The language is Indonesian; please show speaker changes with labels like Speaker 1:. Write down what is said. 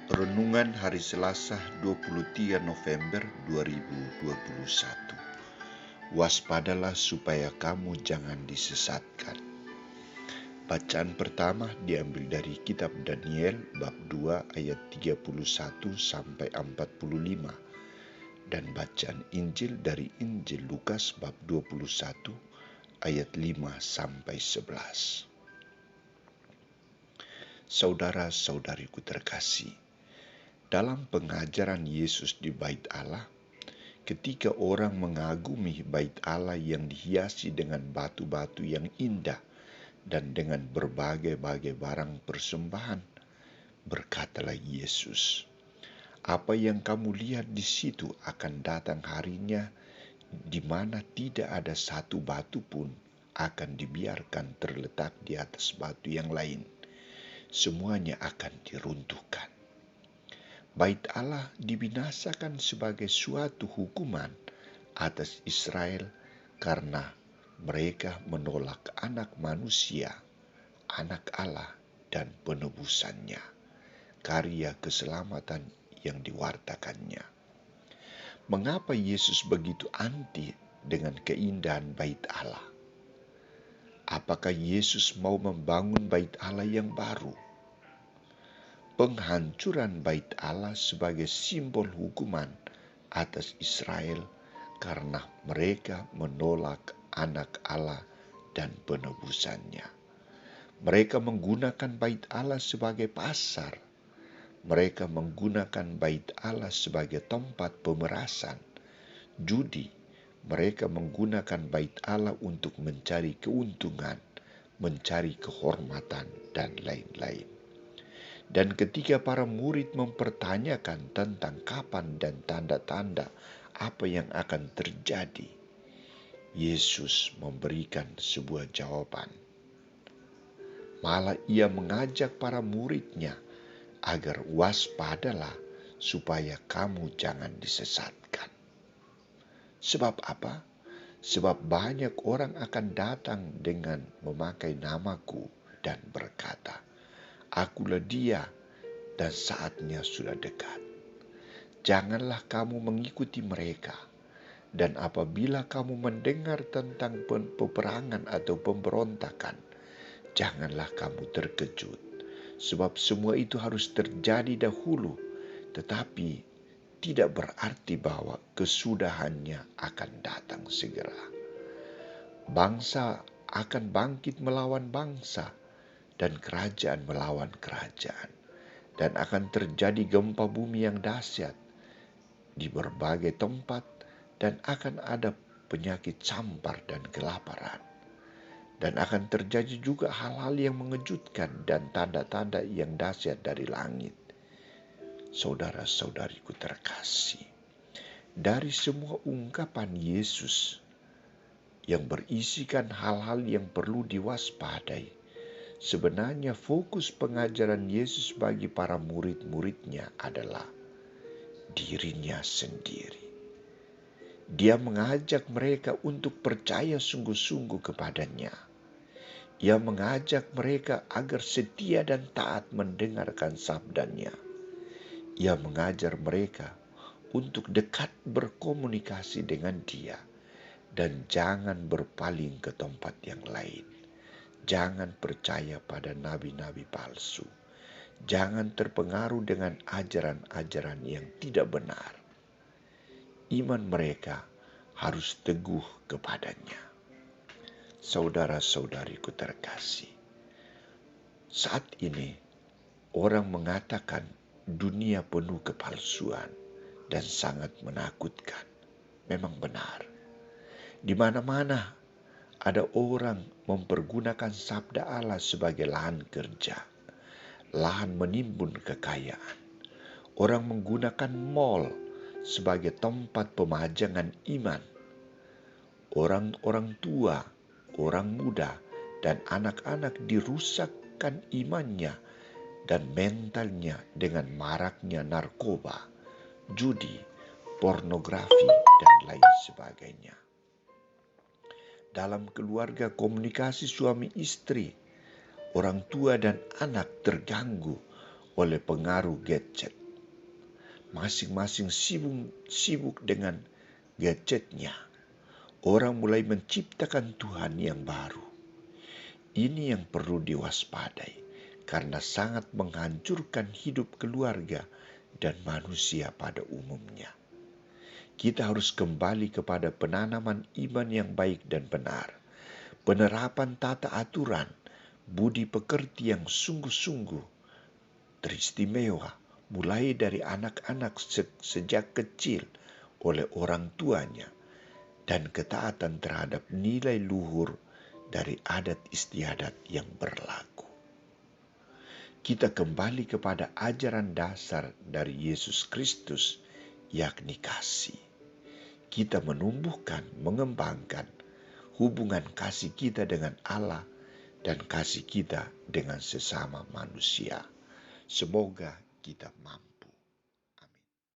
Speaker 1: Renungan Hari Selasa 23 November 2021. Waspadalah supaya kamu jangan disesatkan. Bacaan pertama diambil dari kitab Daniel bab 2 ayat 31 sampai 45 dan bacaan Injil dari Injil Lukas bab 21 ayat 5 sampai 11. Saudara-saudariku terkasih, dalam pengajaran Yesus di Bait Allah, ketika orang mengagumi Bait Allah yang dihiasi dengan batu-batu yang indah dan dengan berbagai-bagai barang persembahan, berkatalah Yesus, "Apa yang kamu lihat di situ akan datang harinya di mana tidak ada satu batu pun akan dibiarkan terletak di atas batu yang lain. Semuanya akan diruntuhkan." Bait Allah dibinasakan sebagai suatu hukuman atas Israel karena mereka menolak anak manusia, anak Allah dan penebusannya, karya keselamatan yang diwartakannya. Mengapa Yesus begitu anti dengan keindahan Bait Allah? Apakah Yesus mau membangun Bait Allah yang baru? Penghancuran Bait Allah sebagai simbol hukuman atas Israel karena mereka menolak anak Allah dan penebusannya. Mereka menggunakan Bait Allah sebagai pasar. Mereka menggunakan Bait Allah sebagai tempat pemerasan, judi. Mereka menggunakan Bait Allah untuk mencari keuntungan, mencari kehormatan, dan lain-lain. Dan ketika para murid mempertanyakan tentang kapan dan tanda-tanda apa yang akan terjadi, Yesus memberikan sebuah jawaban. Malah ia mengajak para muridnya agar waspadalah supaya kamu jangan disesatkan. Sebab apa? Sebab banyak orang akan datang dengan memakai namaku dan berkata, "Akulah dia," dan saatnya sudah dekat. Janganlah kamu mengikuti mereka. Dan apabila kamu mendengar tentang peperangan atau pemberontakan, janganlah kamu terkejut. Sebab semua itu harus terjadi dahulu, tetapi tidak berarti bahwa kesudahannya akan datang segera. Bangsa akan bangkit melawan bangsa, dan kerajaan melawan kerajaan. Dan akan terjadi gempa bumi yang dahsyat di berbagai tempat, dan akan ada penyakit campar dan kelaparan. Dan akan terjadi juga hal-hal yang mengejutkan dan tanda-tanda yang dahsyat dari langit. Saudara-saudariku terkasih, dari semua ungkapan Yesus yang berisikan hal-hal yang perlu diwaspadai, sebenarnya fokus pengajaran Yesus bagi para murid-muridnya adalah dirinya sendiri. Dia mengajak mereka untuk percaya sungguh-sungguh kepadanya. Ia mengajak mereka agar setia dan taat mendengarkan sabdanya. Ia mengajar mereka untuk dekat berkomunikasi dengan Dia dan jangan berpaling ke tempat yang lain. Jangan percaya pada nabi-nabi palsu. Jangan terpengaruh dengan ajaran-ajaran yang tidak benar. Iman mereka harus teguh kepadanya. Saudara-saudariku terkasih, saat ini orang mengatakan dunia penuh kepalsuan dan sangat menakutkan. Memang benar. Di mana-mana ada orang mempergunakan sabda Allah sebagai lahan kerja, lahan menimbun kekayaan. Orang menggunakan mal sebagai tempat pemajangan iman. Orang-orang tua, orang muda, dan anak-anak dirusakkan imannya dan mentalnya dengan maraknya narkoba, judi, pornografi, dan lain sebagainya. Dalam keluarga, komunikasi suami istri, orang tua dan anak terganggu oleh pengaruh gadget, masing-masing sibuk dengan gadgetnya. Orang mulai menciptakan Tuhan yang baru. Ini yang perlu diwaspadai, karena sangat menghancurkan hidup keluarga dan manusia pada umumnya. Kita harus kembali kepada penanaman iman yang baik dan benar, penerapan tata aturan, budi pekerti yang sungguh-sungguh teristimewa, mulai dari anak-anak sejak kecil oleh orang tuanya, dan ketaatan terhadap nilai luhur dari adat istiadat yang berlaku. Kita kembali kepada ajaran dasar dari Yesus Kristus, yakni kasih. Kita menumbuhkan, mengembangkan hubungan kasih kita dengan Allah dan kasih kita dengan sesama manusia. Semoga kita mampu.